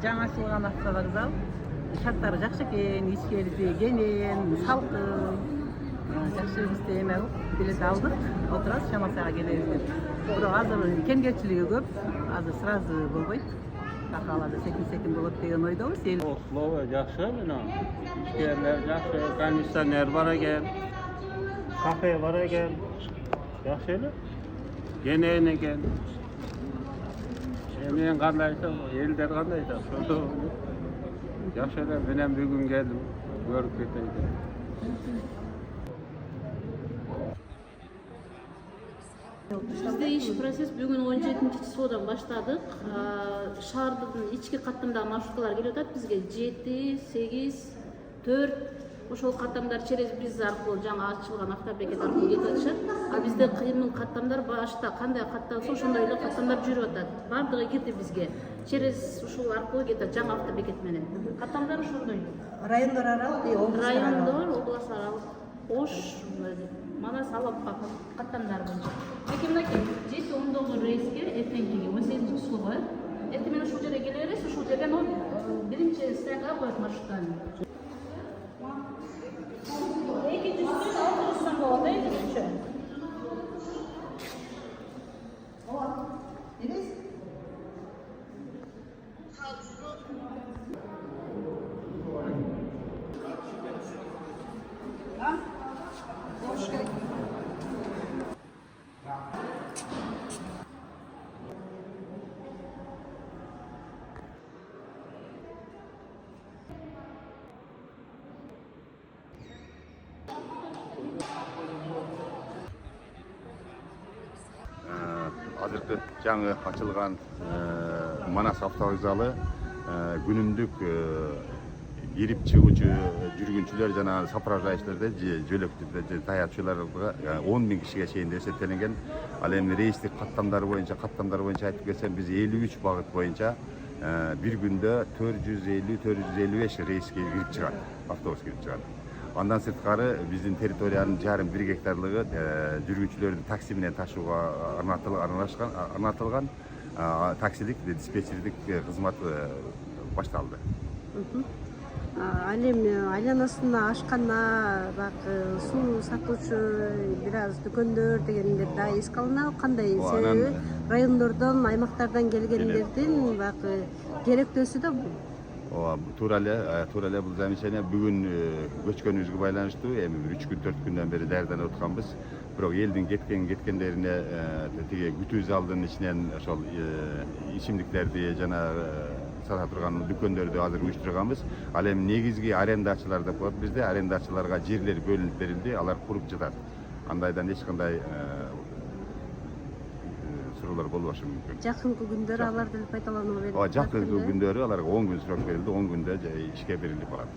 жаңы ачылган автовокзал шарттары жакшы экен, ичкериси кенен, салкын, жакшы бизде эме билет алдык, отурабыз Шамасайга келебиз деп. Бирок азыр кемгерчилиги көп, азыр сразу болбойт. Бакаларда секин болот деген ойдобуз. Условия жакшы мына. Ишкерлер жакшы, кондиционер бар экен, кафе бар экен. Жакшы эле. Кенен экен. Мен кандайса, элдер кандайса, ошондо жакшы эле. Мен бүгүн келдим, көрүп кетейин деп. Bizde iş proses bugün 17 числодан баштадык. Шаардын ички каттамдагы маршруткалар келип атат бизге 7, 8, 4 ошол каттамдар через биз аркылуу жаңы ачылган автобекет аркылуу кетип атышат. А бизде кыйын каттамдар башта кандай катталса ошондой эле каттамдар жүрүп атат. Бардыгы кирди бизге. Через ушул аркылуу кетет жаңы автобекет менен. Каттамдар ошондой. Райондор аралык, областар Райондор, област аралык, Ош, Манас алып каттамдар боюнча. Мынакей 7-19 рейске эртеңки 18 числого эртең менен ушул жерге келе бересиз, ушул жерден биринчи станцияга коет маршруттан. 200 600 сом болот, эки Азыркы жаңы ачылган Манас автовокзалы күнүмдүк кирип чыгуучу жүргүнчүлөр жана сопровождающийлерде жөлөктү таятчыларга 10 000 кишиге чейин эсептелинген. Ал эми рейстик каттамдар боюнча айтып кетсем, биз 53 багыт боюнча бир күндө 450-455 рейске кирип чыгат, автобус кирип чыгат. Андан сырткары биздин территориянын 1,5 гектарлыгы жүргүнчүлөрдү такси менен ташууга арнатылган таксилик диспетчердик кызмат башталды. Ал эми айланасына ашкана, суу сатуучу бир аз дүкөндөр дегендер да эске алынабы? Кандай себеби райондордон, аймактардан келгендердин керектөөсү да бул? Туура эле бул замечание бүгүн көчкөнүбүзгө байланыштуу. Эми 3 күн 4 күндөн бери даярданып атканбыз. Бирок элдин кеткендерине тиги күтүү залдын ичинен ошол ичимдиктерди жана сата турган дүкөндөрдү азыр уюштурганбыз. Ал эми негизги арендачылар деп коет бизде. Арендачыларга жерлер бөлүнүп берилди, алар куруп жатат. Андайдан эч кандай суроолор болбошу мүмкүн. Жакынкы күндөрү аларды пайдаланууга берилет. Жакынкы күндөрү аларга 10 күн срок берилди, 10 күндө ишке берилип калат.